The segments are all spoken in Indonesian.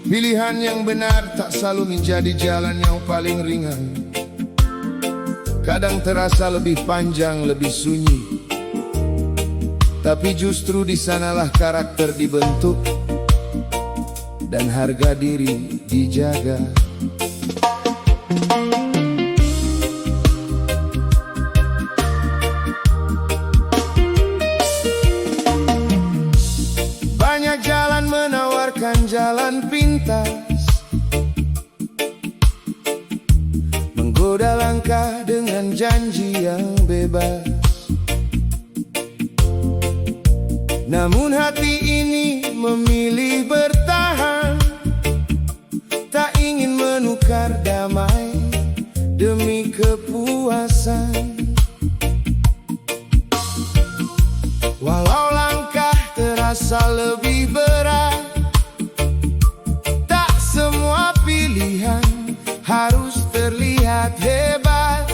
Pilihan yang benar tak selalu menjadi jalan yang paling ringan. Kadang terasa lebih panjang, lebih sunyi, tapi justru di sanalah karakter dibentuk dan harga diri dijaga. Banyak jalan menawarkan jalan pintas, menggoda langkah dengan janji yang bebas. Namun hati ini memilih bertahan, tak ingin menukar damai demi kepuasan. Walau langkah terasa lebih berat, tak semua pilihan harus terlihat hebat.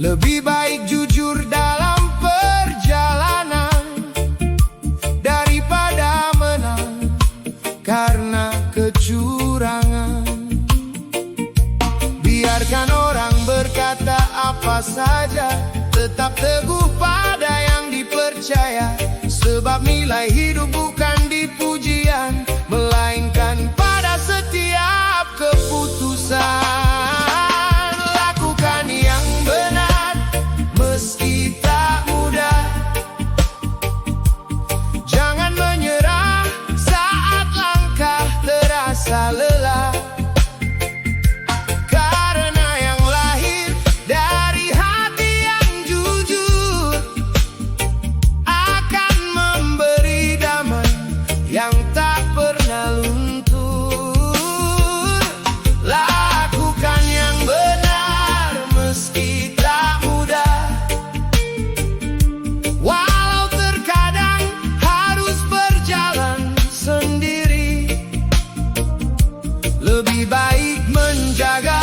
Lebih baik jujur dalam perjalanan daripada menang karena kecurangan. Biarkan orang berkata apa saja, tetap teguh pada yang dipercaya. Sebab nilai hidup bukan di pujian, melainkan pada setiap keputusan. Lakukan yang benar meski tak mudah. Jangan menyerah saat langkah terasa lelah. Karena yang lahir dari hati yang jujur akan memberi damai yang tak pernah luntur. Lakukan yang benar meski tak mudah, walau terkadang harus berjalan sendiri. Lebih baik menjaga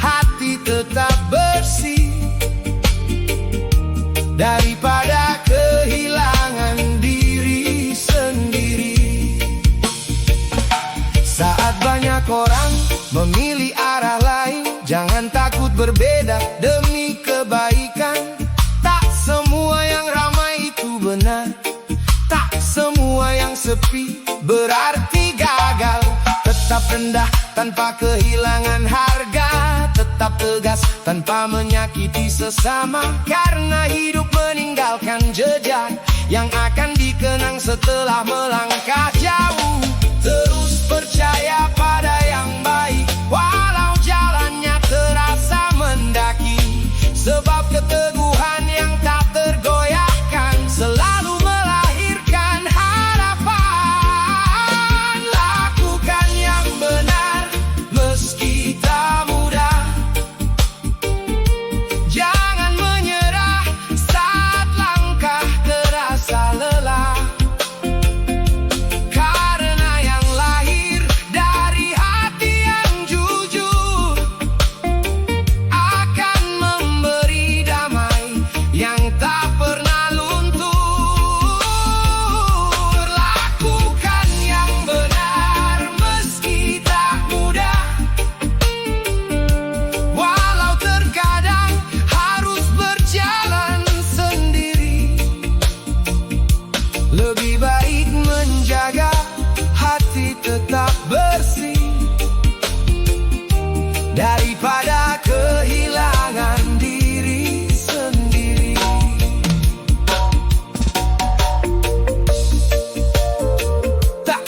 hati tetap bersih daripada kehilangan diri sendiri. Saat banyak orang memilih arah lain, jangan takut berbeda demi kebaikan. Tak semua yang ramai itu benar, tak semua yang sepi berarti gagal. Tetap rendah tanpa kehilangan harga, tetap tegas tanpa menyakiti sesama. Karena hidup meninggalkan jejak yang akan dikenang setelah melangkah jauh. Terus percaya pada yang baik, walau jalannya terasa mendaki. Sebab keteguhan yang tak tergoyahkan selalu melahirkan harapan. Lakukan yang benar meski tak mudah. Jangan menyerah saat langkah terasa lelah. Karena yang lahir dari hati yang jujur akan memberi damai yang tak pernah luntur. Lakukan yang benar meski tak mudah, walau terkadang harus berjalan sendiri. Lebih baik menjaga hati tetap bersih daripada kehilangan diri sendiri. Tak.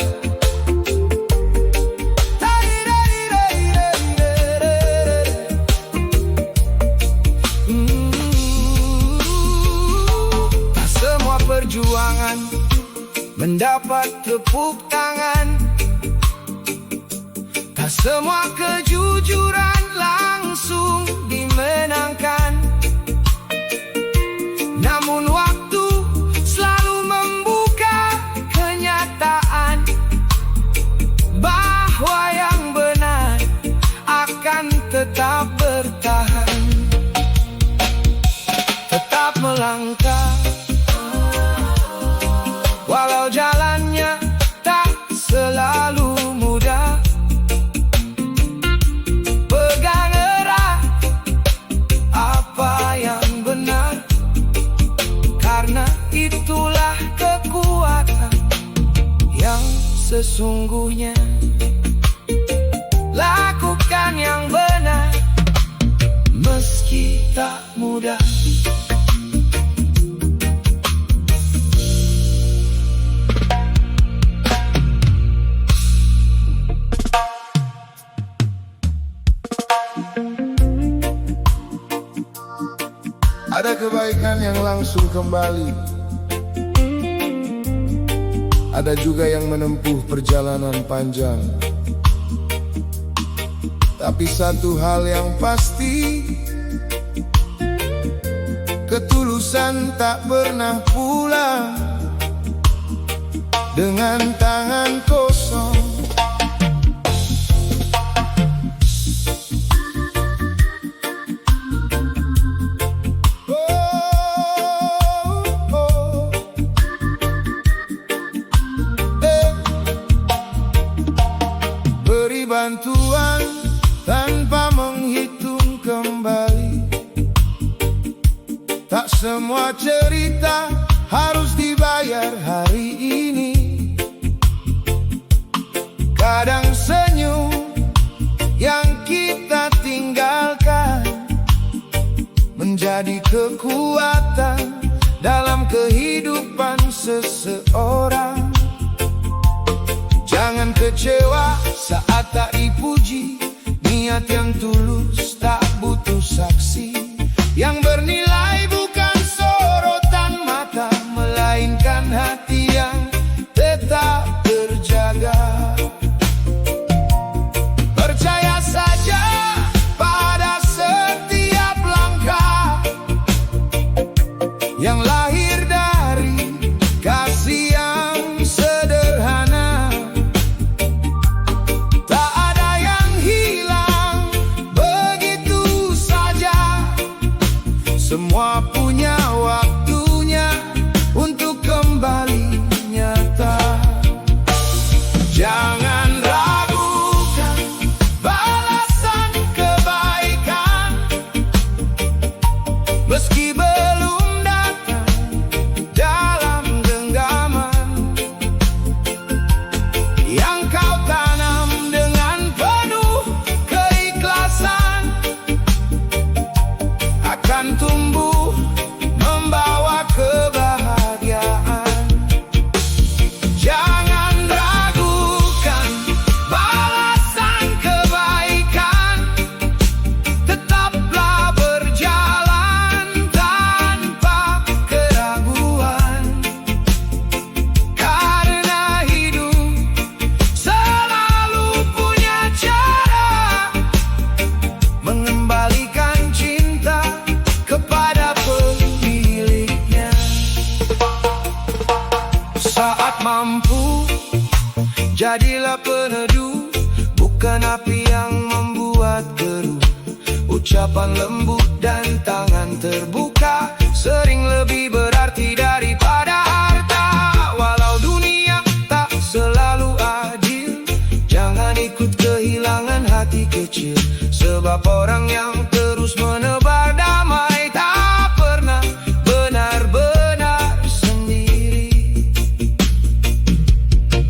Tak semua perjuangan mendapat tepuk tangan, tak semua kejujuran langsung dimenangkan. Namun waktu selalu membuka kenyataan bahwa yang benar akan tetap bertahan, tetap melangkah walau jalannya sesungguhnya. Lakukan yang benar meski tak mudah. Ada kebaikan yang langsung kembali, ada juga yang menempuh perjalanan panjang. Tapi satu hal yang pasti, ketulusan tak pernah pulang dengan tangan kosong. Beri bantuan tanpa menghitung kembali. Tak semua cerita harus dibayar hari ini. Kadang senyum yang kita tinggalkan menjadi kekuatan dalam kehidupan seseorang. Jangan kecewa saat tak dipuji. Niat yang tulus tak butuh saksi. Yang bernilai bukan sorotan mata, melainkan hati yang tetap terjaga. Percaya saja pada setiap langkah yang lahir dari kasih yang sederhana. Tak ada yang hilang begitu saja. Semua punya waktunya untuk kembali nyata. Jangan ragukan balasan kebaikan meski belum datang dalam genggaman. Yang kau tanam dengan penuh keikhlasan akan tumbuh membawa kebahagiaan. Jangan ragukan balasan kebaikan, tetaplah berjalan tanpa keraguan. Karena hidup selalu punya cara mengembalikan cinta kepada pemiliknya. Saat mampu, jadilah peneduh, bukan api yang membuat keruh. Ucapan lembut dan tangan terbuka sering lebih berarti daripada harta. Walau dunia tak selalu adil, jangan ikut kehilangan hati kecil. Sebab orang yang terus menebar damai tak pernah benar-benar sendiri.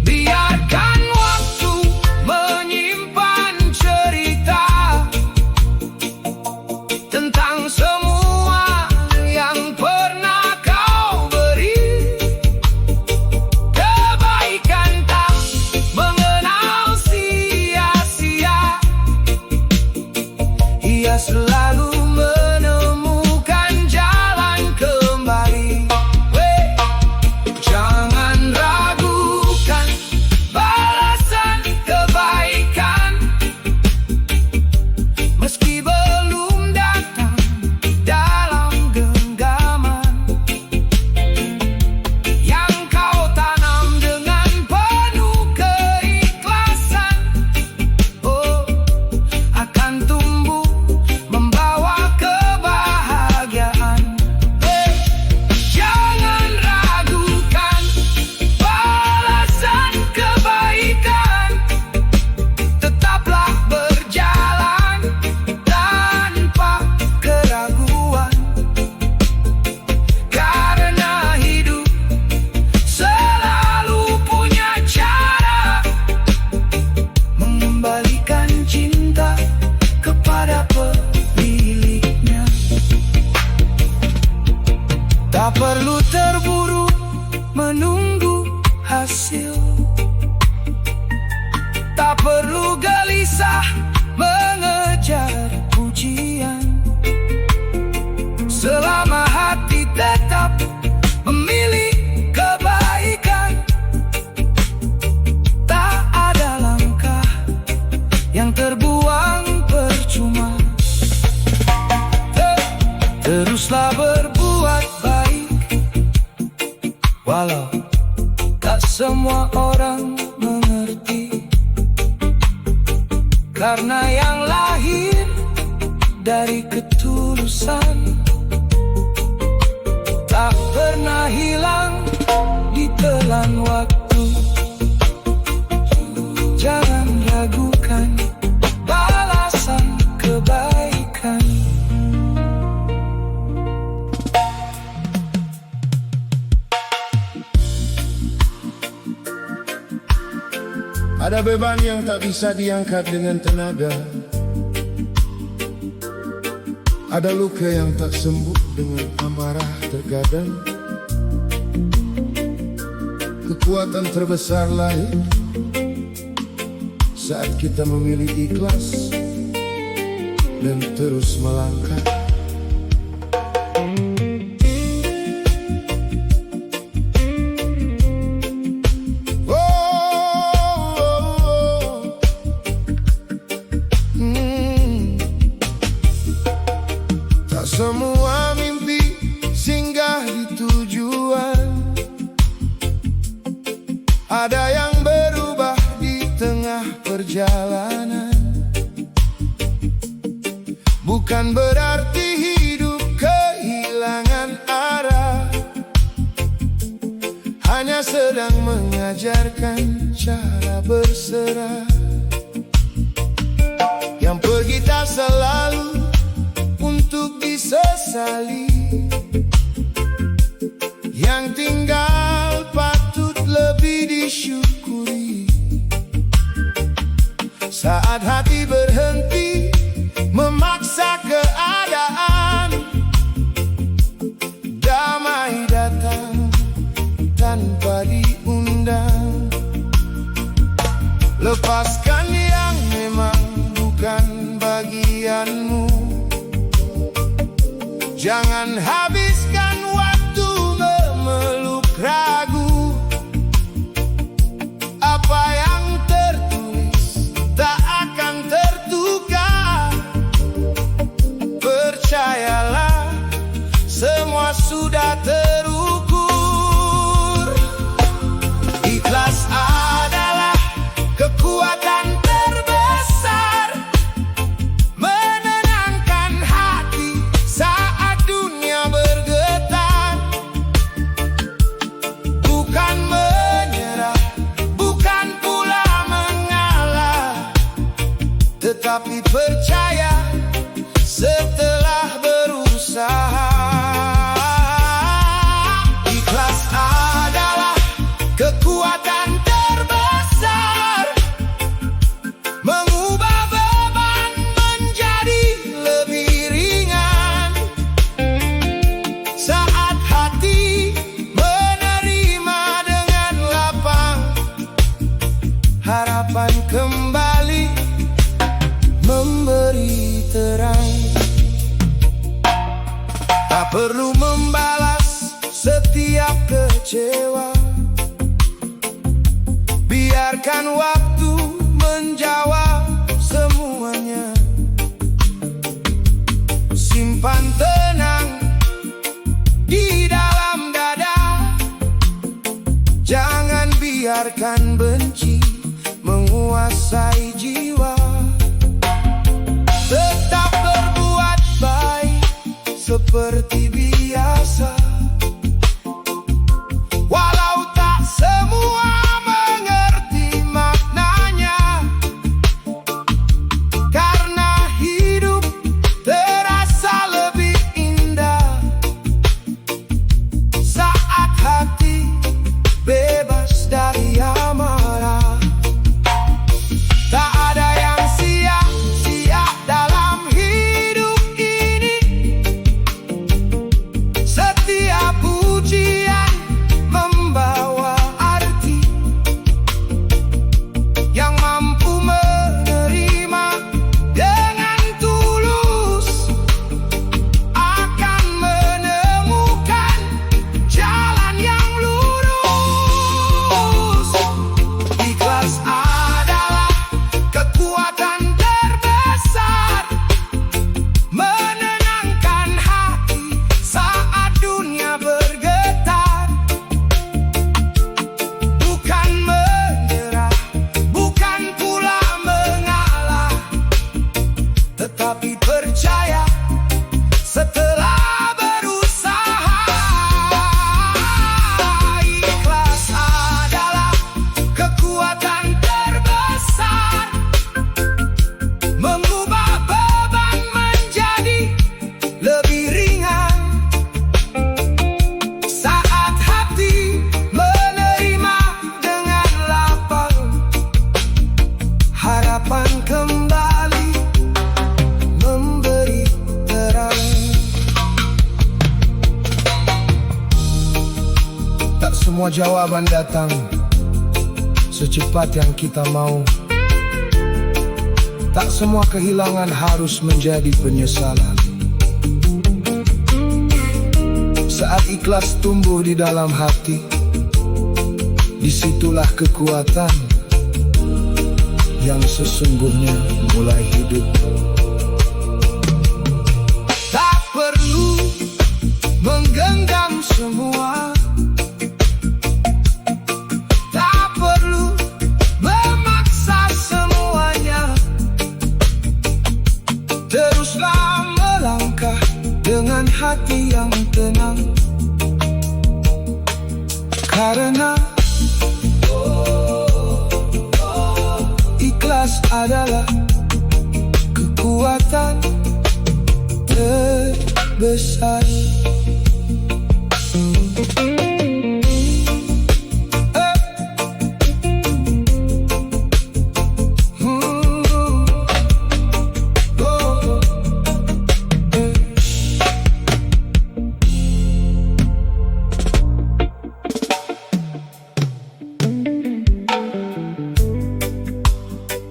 Biarkan waktu menyimpan cerita tentang semua yang pernah kau beri. Kebaikan tak mengenal sia-sia. Ia Tak perlu terburu menunggu hasil, tak perlu gelisah mengejar pujian. Selama hati tetap memilih kebaikan, tak ada langkah yang terbuang percuma. Teruslah berbuat baik, walau tak semua orang mengerti. Karena yang lahir dari ketulusan tak pernah hilang ditelan waktu. Jangan ragukan balasan kebaikan. Ada beban yang tak bisa diangkat dengan tenaga. Ada luka yang tak sembuh dengan amarah terkadang. Kekuatan terbesar lahir saat kita memilih ikhlas dan terus melangkah. Semua mimpi singgah di tujuan. Ada yang berubah di tengah perjalanan. Bukan berarti hidup kehilangan arah, hanya sedang mengajarkan cara berserah. Yang pergi tak selalu untuk disesali, yang tinggal patut lebih disyukuri. Saat hati berhenti memaksa keadaan, damai datang tanpa diundang. Lepaskan yang memang bukan bagianmu. Jangan habiskan waktu memeluk ragu. Apa yang tertulis tak akan tertukar. Percayalah, semua sudah terukur. Ikhlas adalah kekuatan terbesar, menenangkan hati saat dunia bergetar. Bukan menyerah, bukan pula mengalah, tetapi percaya setelah berusaha. Ikhlas adalah kekuatan terbesar, mengubah beban menjadi lebih ringan. Saat hati menerima dengan lapang, harapan kembali memberi terang. Tak perlu membalas setiap kecewa, biarkan waktu menjawab semuanya. Simpan tenang di dalam dada, jangan biarkan benci menguasai jiwa. Tetap berbuat baik seperti biasa, walau tak semua mengerti maknanya. Karena hidup terasa lebih indah saat hati bebas dari amarah. Tak ada yang sia-sia dalam hidup ini. semua jawaban datang secepat yang kita mau. Tak semua kehilangan harus menjadi penyesalan. Saat ikhlas tumbuh di dalam hati, disitulah kekuatan yang sesungguhnya mulai hidup. Tak perlu menggenggam semua, tak perlu memaksa semuanya. Teruslah melangkah dengan hati yang tenang, karena ikhlas adalah kekuatan terbesar.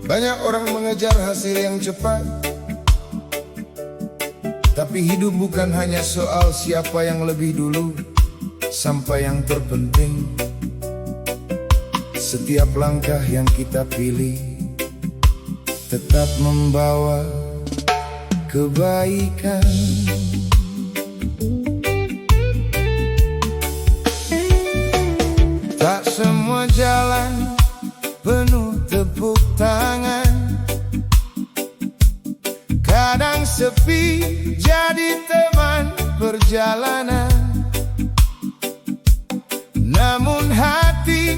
Banyak orang mengejar hasil yang cepat, tapi hidup bukan hanya soal siapa yang lebih dulu sampai yang terpenting. Setiap langkah yang kita pilih tetap membawa kebaikan. Tak semua jalan penuh tepuk tangan, kadang sepi jadi teman perjalanan. Namun hati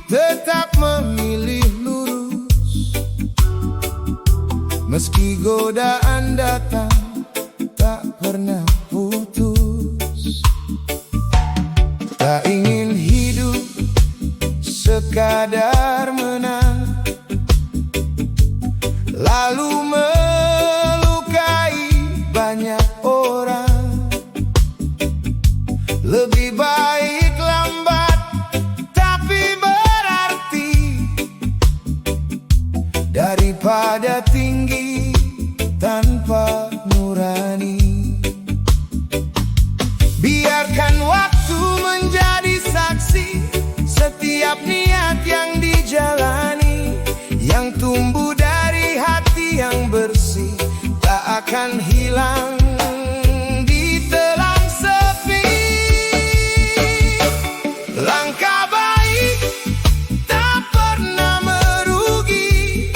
tetap memilih lurus, meski godaan datang tak pernah putus. Tak ingin hidup sekadar menang, lalu melukai banyak orang. Lebih baik lambat tapi berarti, daripada tinggi tanpa nurani. Biarkan waktu menjadi saksi setiap niat yang dijalani, yang tumbuh dari hati yang bersih tak akan hilang ditelan sepi. Langkah baik tak pernah merugi,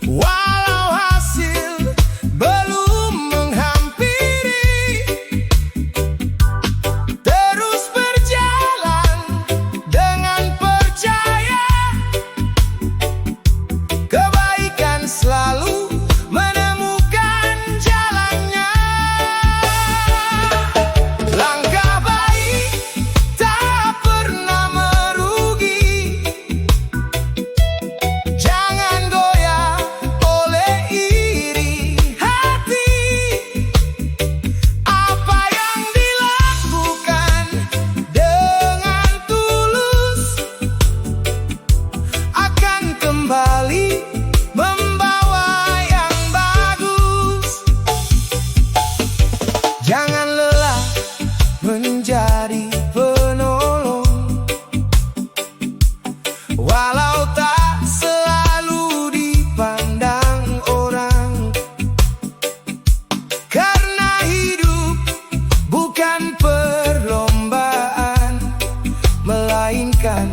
walau hasil belum menghampiri. Terus berjalan dengan percaya, kebaikan selalu menemukan jalannya. Langkah baik tak pernah merugi, jangan goyah oleh iri hati. Apa yang dilakukan dengan tulus akan kembali membawa yang bagus. Jangan lelah menjadi penolong, walau tak selalu dipandang orang. Karena hidup bukan perlombaan, melainkan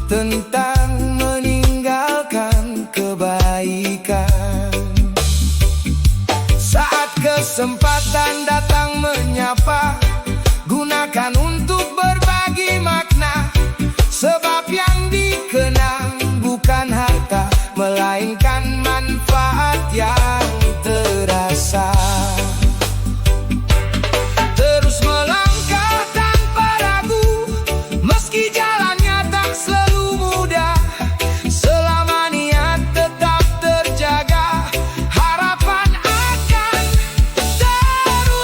tentang meninggalkan kebaikan. Saat kesempatan datang menyapa, gunakan untuk berbagi makna. Sebab yang dikenang bukan harta, melainkan manfaat yang terasa. Terus melangkah tanpa ragu, meski jalannya tak selalu mudah. Selama niat tetap terjaga, harapan akan terus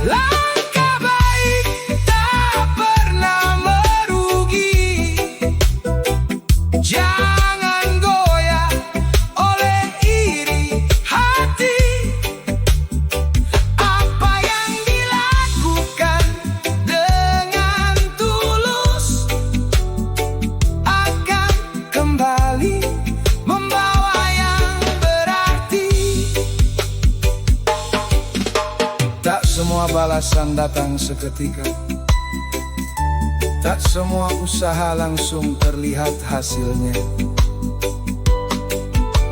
Langkah baik tak pernah merugi. Jangan goyah oleh iri hati. Apa yang dilakukan dengan tulus akan kembali membawa yang berarti. Tak semua balasan datang seketika. Tak semua usaha langsung terlihat hasilnya.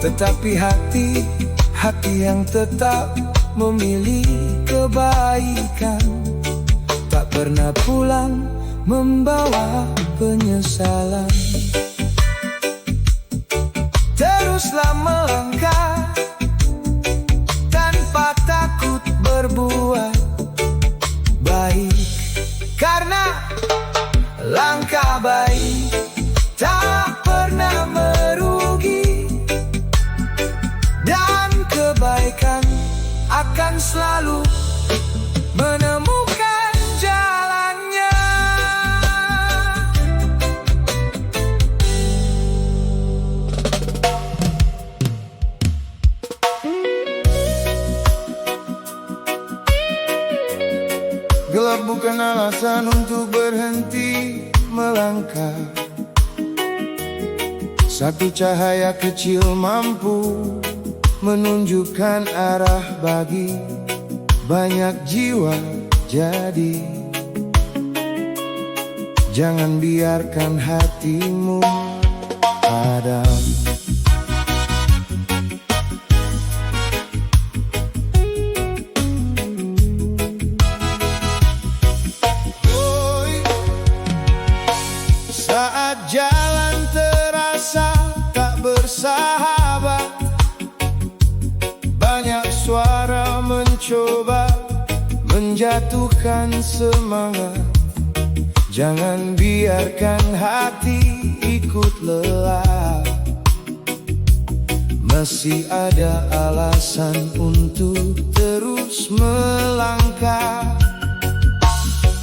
Tetapi hati yang tetap memilih kebaikan tak pernah pulang membawa penyesalan. Teruslah melangkah tanpa takut berbuat baik, karena langkah baik tak pernah merugi, dan kebaikan akan selalu menemukan jalannya. Gelap bukan alasan untuk berhenti melangkah. Satu cahaya kecil mampu menunjukkan arah bagi banyak jiwa. Jadi jangan biarkan hatimu padam. Saat jalan terasa tak bersahabat, banyak suara mencoba menjatuhkan semangat. Jangan biarkan hati ikut lelah. Masih ada alasan untuk terus melangkah.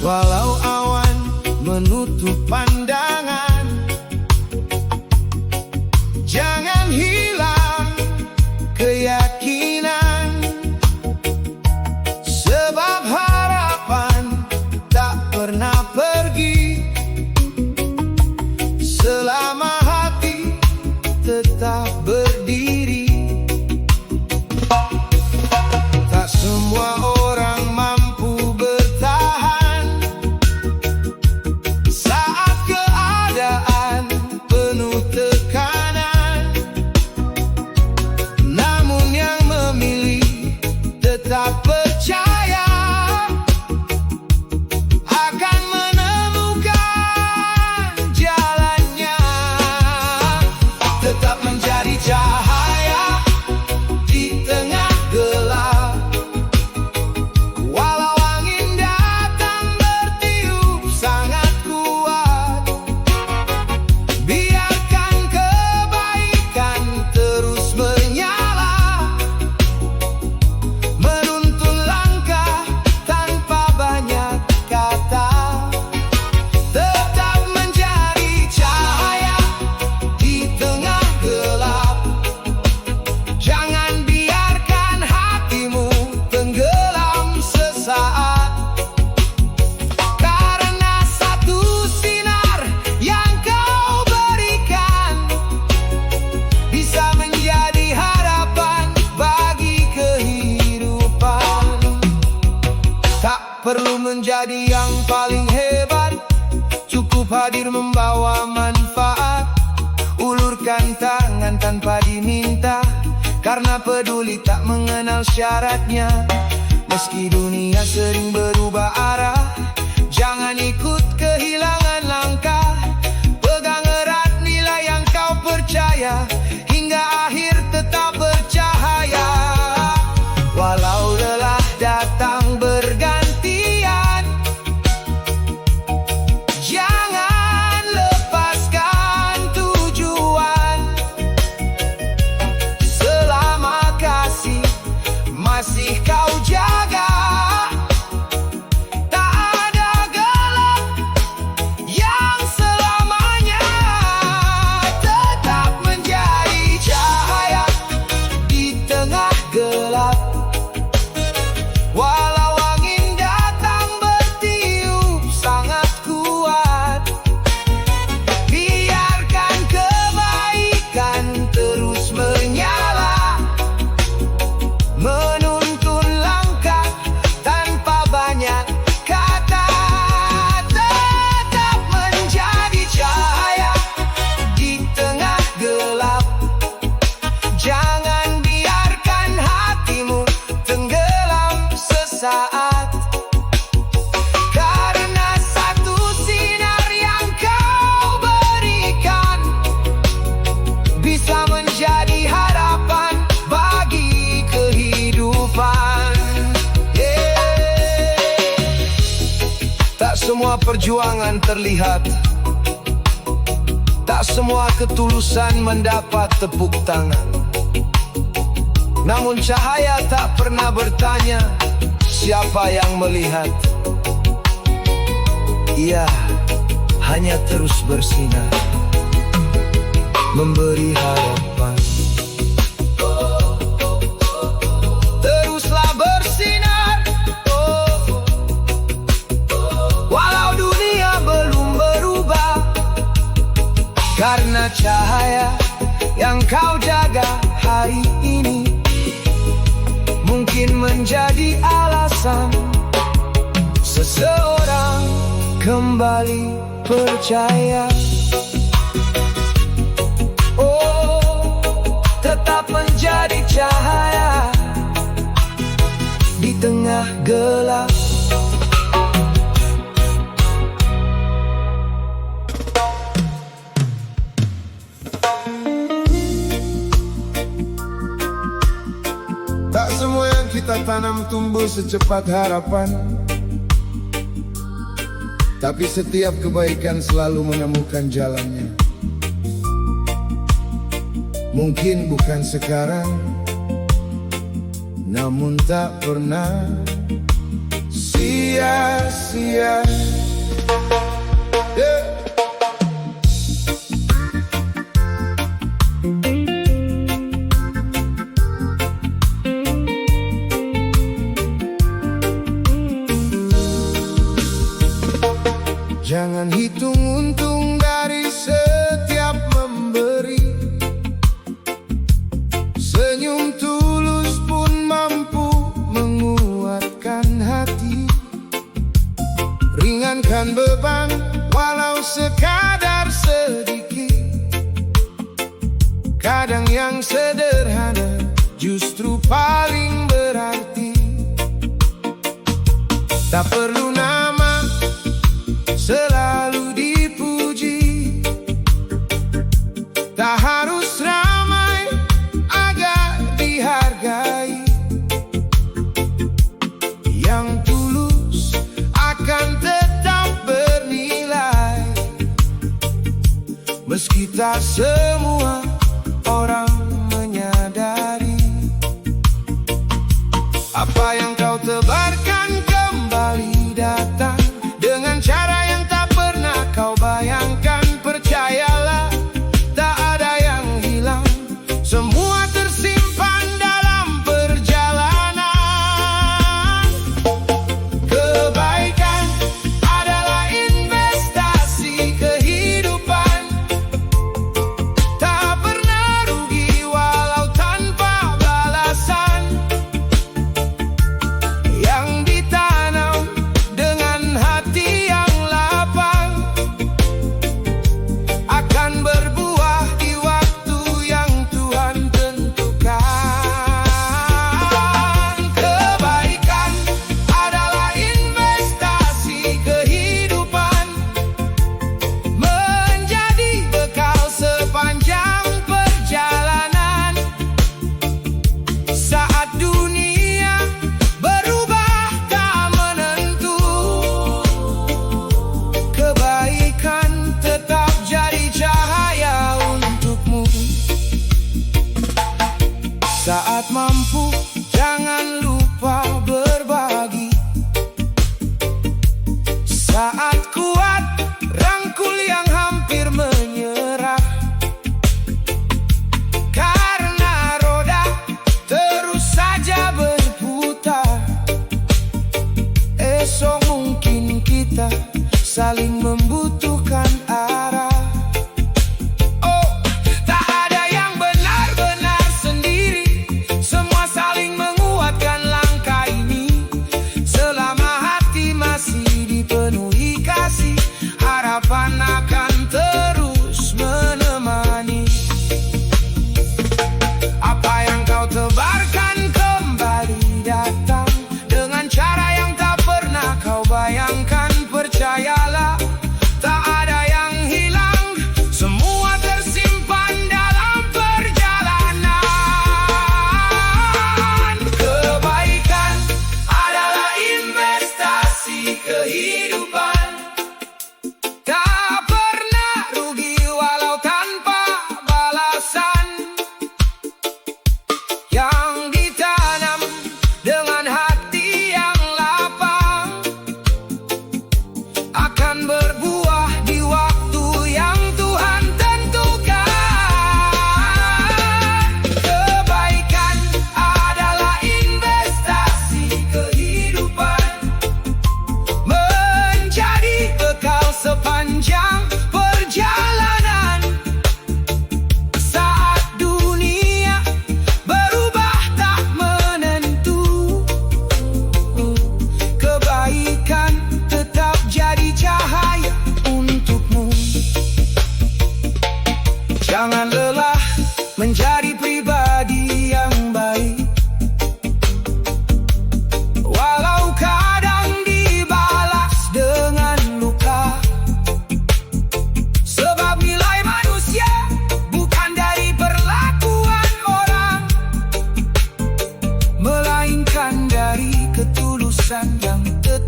Walau awan menutup pandangan, jangan hilang keyakinan, sebab harapan tak pernah pergi selama hati tetap berdiri. Tak semua orang mampu bertahan saat keadaan penuh tekanan, namun yang memilih tetap percaya akan menemukan jalannya. Tetap menjadi cahaya di tengah gelap, walau angin datang bertiup sangat kuat. Biarkan kebaikan terus menyala, menuntun langkah tanpa banyak kata. Tetap menjadi cahaya di tengah gelap. Jangan biarkan hatimu tenggelam sesaat, karena satu sinar yang kau berikan bisa menjadi harapan bagi kehidupan. Tak perlu menjadi yang paling hebat, cukup hadir membawa manfaat. Ulurkan tangan tanpa diminta, karena peduli tak mengenal syaratnya. Meski dunia sering berubah arah, jangan ikut kehilangan langkah. Pegang erat nilai yang kau percaya, hingga akhir tetap bercahaya. Walau lelah datang bergantian, jangan lepaskan tujuan. Selama kasih masih kau jaga, semua perjuangan terlihat, tak semua ketulusan mendapat tepuk tangan. Namun cahaya tak pernah bertanya siapa yang melihat. Ia hanya terus bersinar, memberi harapan. Teruslah bersinar, walau dunia belum berubah, karena cahaya yang kau jaga hari ini mungkin menjadi alasan seseorang kembali percaya. Oh, tetap menjadi cahaya di tengah gelap. Tak semua yang kita tanam tumbuh secepat harapan, tapi setiap kebaikan selalu menemukan jalannya. Mungkin bukan sekarang, namun tak pernah sia-sia. Jangan hitung untung dari setiap memberi. Senyum tulus pun mampu menguatkan hati. Ringankan beban walau sekadar sedikit. Kadang yang sederhana justru paling berarti. Tak perlu nama selalu dipuji, tak harus ramai agar dihargai. Yang tulus akan tetap bernilai, meski tak semua orang menyadari. Apa yang kau tebarkan kembali datang dengan cara yang tak pernah kau bayangkan. Percayalah, tak ada yang hilang, semua tersimpan dalam perjalanan. Kebaikan adalah investasi kehidupan, tak pernah rugi walau tanpa balasan. Yang ditanam dengan hati yang lapang akan berbuah di waktu yang Tuhan tentukan. Kebaikan adalah investasi kehidupan, menjadi bekal sepanjang perjalanan. Saat dunia berubah tak menentu, kebaikan tetap jadi cahaya untukmu. Saat mampu, jangan lupa berbagi. Saat kuat, rangkul yang hampir menyerah. Karena roda terus saja berputar, esok mungkin kita saling membutuhkan arah. Oh, tak ada yang benar-benar sendiri, semua saling menguatkan langkah ini. Selama hati masih dipenuhi kasih, harapan akan terus menemani. Apa yang kau tebarkan kembali datang dengan cara yang tak pernah kau bayangkan. Percayalah, tak ada yang hilang, semua tersimpan dalam perjalanan. Kebaikan adalah investasi kehidupan,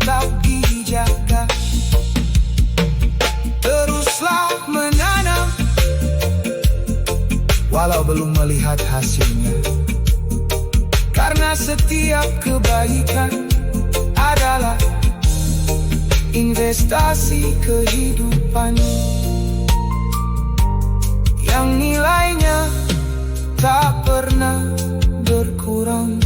tetap dijaga. Teruslah menanam walau belum melihat hasilnya. karena setiap kebaikan adalah investasi kehidupan yang nilainya tak pernah berkurang.